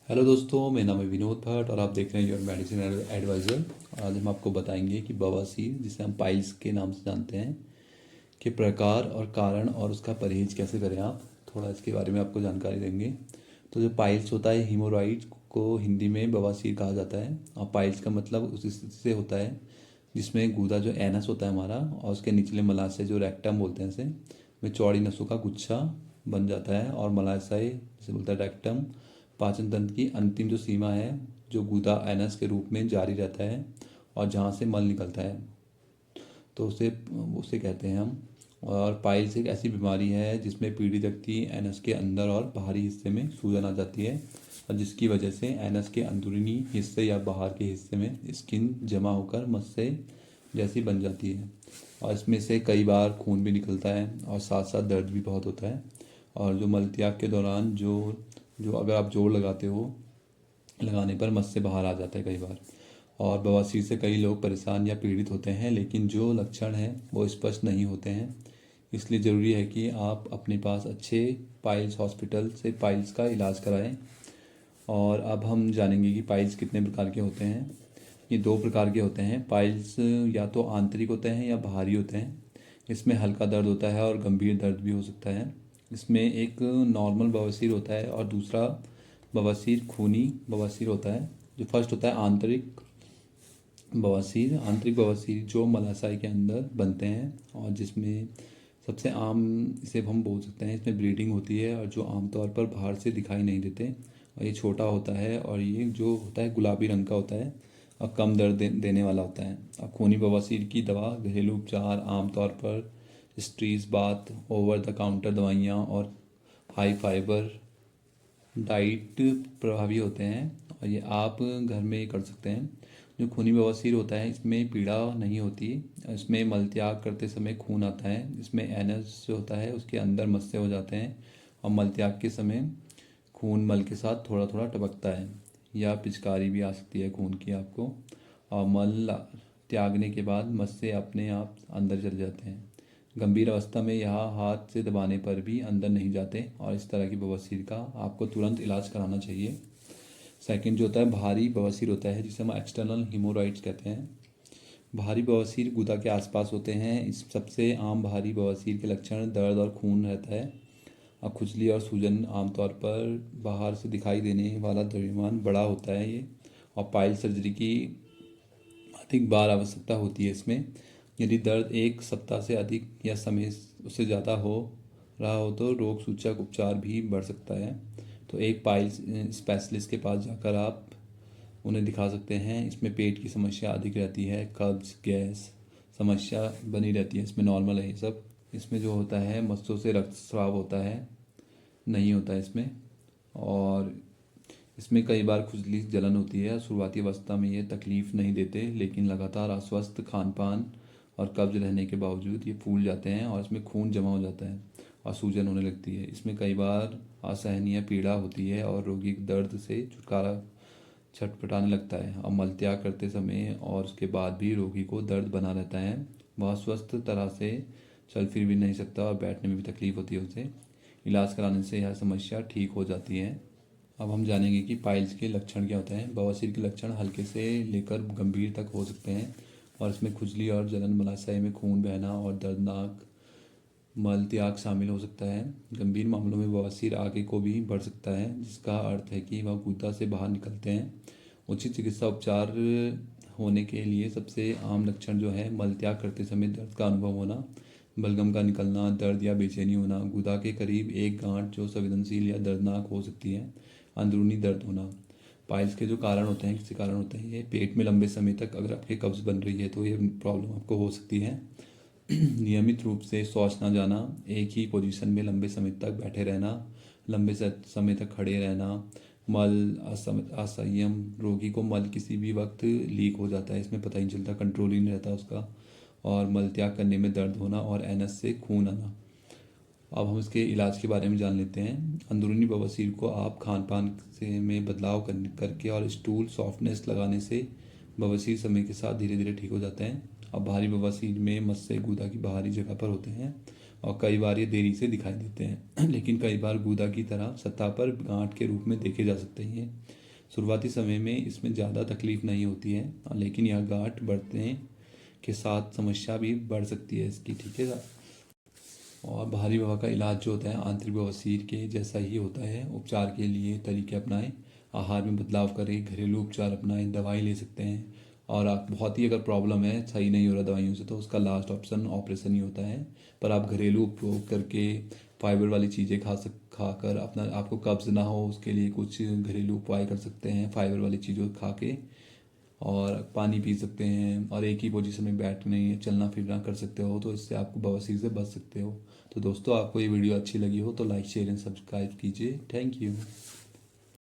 Hello दोस्तों, मेरा नाम है विनोद भट्ट और आप देख रहे हैं योर मेडिसिन एडवाइज़र। आज हम आपको बताएंगे कि बवासीर, जिसे हम पाइल्स के नाम से जानते हैं, के प्रकार और कारण और उसका परहेज कैसे करें। आप थोड़ा इसके बारे में आपको जानकारी देंगे। तो जो पाइल्स होता है, हीमोरॉइड को हिंदी में बवासीर कहा जाता है। और पाइल्स का मतलब उस स्थिति से होता है जिसमें गूदा जो एनस होता है हमारा, और उसके निचले मलाशय जो रेक्टम बोलते हैं इसे, में चौड़ी नसों का गुच्छा बन जाता है। और मलाशय जिसे बोलता है रेक्टम, पाचन तंत्र की अंतिम जो सीमा है, जो गूदा एनस के रूप में जारी रहता है और जहाँ से मल निकलता है, तो उसे उसे कहते हैं हम। और पाइल्स एक ऐसी बीमारी है जिसमें पीड़ित व्यक्ति एनस के अंदर और बाहरी हिस्से में सूजन आ जाती है, और जिसकी वजह से एनस के अंदरूनी हिस्से या बाहर के हिस्से में स्किन जमा होकर मस्से जैसी बन जाती है। और इसमें से कई बार खून भी निकलता है और साथ साथ दर्द भी बहुत होता है। और जो मलत्याग के दौरान जो जो अगर आप जोर लगाते हो, लगाने पर मस से बाहर आ जाता है कई बार। और बवासीर से कई लोग परेशान या पीड़ित होते हैं, लेकिन जो लक्षण हैं वो स्पष्ट नहीं होते हैं। इसलिए ज़रूरी है कि आप अपने पास अच्छे पाइल्स हॉस्पिटल से पाइल्स का इलाज कराएं। और अब हम जानेंगे कि पाइल्स कितने प्रकार के होते हैं। ये दो प्रकार के होते हैं पाइल्स, या तो आंतरिक होते हैं या बाहरी होते हैं। इसमें हल्का दर्द होता है और गंभीर दर्द भी हो सकता है। इसमें एक नॉर्मल बवासीर होता है और दूसरा बवासीर खूनी बवासीर होता है। जो फर्स्ट होता है आंतरिक बवासीर। आंतरिक बवासीर जो मलाशय के अंदर बनते हैं और जिसमें सबसे आम इसे हम बोल सकते हैं, इसमें ब्लीडिंग होती है और जो आमतौर पर बाहर से दिखाई नहीं देते। और ये छोटा होता है और ये जो होता है गुलाबी रंग का होता है और कम दर्द देने वाला होता है। अब खूनी बवासीर की दवा घरेलू उपचार आमतौर पर स्ट्रीज बाथ, ओवर द काउंटर दवाइयाँ और हाई फाइबर डाइट प्रभावी होते हैं, और ये आप घर में ही कर सकते हैं। जो खूनी बवासीर होता है इसमें पीड़ा नहीं होती। इसमें मलत्याग करते समय खून आता है। इसमें एनस जो होता है उसके अंदर मस्से हो जाते हैं और मलत्याग के समय खून मल के साथ थोड़ा थोड़ा टपकता है, या पिचकारी भी आ सकती है खून की आपको। और मल त्यागने के बाद मस्से अपने आप अंदर चले जाते हैं। गंभीर अवस्था में यह हाथ से दबाने पर भी अंदर नहीं जाते, और इस तरह की बवासीर का आपको तुरंत इलाज कराना चाहिए। सेकंड जो होता है भारी बवासीर होता है, जिसे हम एक्सटर्नल हीमोरॉइड्स कहते हैं। भारी बवासीर गुदा के आसपास होते हैं। इस सबसे आम भारी बवासीर के लक्षण दर्द और खून रहता है, और खुजली और सूजन आमतौर पर बाहर से दिखाई देने वाला द्रव्यमान बड़ा होता है ये। और पाइल सर्जरी की अधिक बार आवश्यकता होती है इसमें। यदि दर्द एक सप्ताह से अधिक या समय उससे ज़्यादा हो रहा हो तो रोग सूचक उपचार भी बढ़ सकता है। तो एक पाइल स्पेशलिस्ट के पास जाकर आप उन्हें दिखा सकते हैं। इसमें पेट की समस्या अधिक रहती है, कब्ज गैस समस्या बनी रहती है। इसमें नॉर्मल है ये सब। इसमें जो होता है मस्सों से रक्तस्राव होता है, नहीं होता है इसमें। और इसमें कई बार खुजली जलन होती है। शुरुआती अवस्था में ये तकलीफ नहीं देते, लेकिन लगातार अस्वस्थ खान पान और कब्ज रहने के बावजूद ये फूल जाते हैं और इसमें खून जमा हो जाता है और सूजन होने लगती है। इसमें कई बार असहनीय पीड़ा होती है और रोगी दर्द से छुटकारा छटपटाने लगता है। और मलत्याग करते समय और उसके बाद भी रोगी को दर्द बना रहता है। वह स्वस्थ तरह से चल फिर भी नहीं सकता और बैठने में भी तकलीफ होती है उसे। इलाज कराने से यह समस्या ठीक हो जाती है। अब हम जानेंगे कि पाइल्स के लक्षण क्या होते हैं। बवासीर के लक्षण हल्के से लेकर गंभीर तक हो सकते हैं, और इसमें खुजली और जलन, मलाशय में खून बहना और दर्दनाक मल त्याग शामिल हो सकता है। गंभीर मामलों में बवासीर आगे को भी बढ़ सकता है, जिसका अर्थ है कि वह गुदा से बाहर निकलते हैं। उचित चिकित्सा उपचार होने के लिए सबसे आम लक्षण जो है मल त्याग करते समय दर्द का अनुभव होना, बलगम का निकलना, दर्द या बेचैनी होना, गुदा के करीब एक गांठ जो संवेदनशील या दर्दनाक हो सकती है, अंदरूनी दर्द होना। पाइल्स के जो कारण होते हैं, किसी कारण होते हैं ये पेट में लंबे समय तक अगर आपके कब्ज बन रही है तो ये प्रॉब्लम आपको हो सकती है। नियमित रूप से शौच ना जाना, एक ही पोजीशन में लंबे समय तक बैठे रहना, लंबे समय तक खड़े रहना, मल असंयम, रोगी को मल किसी भी वक्त लीक हो जाता है, इसमें पता ही नहीं चलता, कंट्रोल ही नहीं रहता उसका। और मल त्याग करने में दर्द होना और एनस से खून आना। अब हम इसके इलाज के बारे में जान लेते हैं। अंदरूनी बवासीर को आप खान पान से में बदलाव करके और स्टूल सॉफ्टनेस लगाने से बवासीर समय के साथ धीरे धीरे ठीक हो जाते हैं। अब भारी बवासीर में मस्से गूदा की बाहरी जगह पर होते हैं और कई बार ये देरी से दिखाई देते हैं लेकिन कई बार गूदा की तरह सतह पर गांठ के रूप में देखे जा सकते हैं। शुरुआती समय में इसमें ज़्यादा तकलीफ नहीं होती है, लेकिन यह गांठ बढ़ने के साथ समस्या भी बढ़ सकती है इसकी, ठीक है। और बाहरी वबा का इलाज जो होता है आंतरिक बवासीर के जैसा ही होता है। उपचार के लिए तरीके अपनाएं, आहार में बदलाव करें, घरेलू उपचार अपनाएं, दवाई ले सकते हैं। और आप बहुत ही अगर प्रॉब्लम है, सही नहीं हो रहा दवाइयों से, तो उसका लास्ट ऑप्शन ऑपरेशन ही होता है। पर आप घरेलू उपयोग करके फाइबर वाली चीज़ें खाकर अपना आपको कब्ज़ ना हो उसके लिए कुछ घरेलू उपाय कर सकते हैं फाइबर वाली चीज़ों खा के। और पानी पी सकते हैं और एक ही पोजीशन में बैठने चलना फिरना कर सकते हो, तो इससे आपको बवासीर से बच सकते हो। तो दोस्तों, आपको ये वीडियो अच्छी लगी हो तो लाइक शेयर एंड सब्सक्राइब कीजिए। Thank you.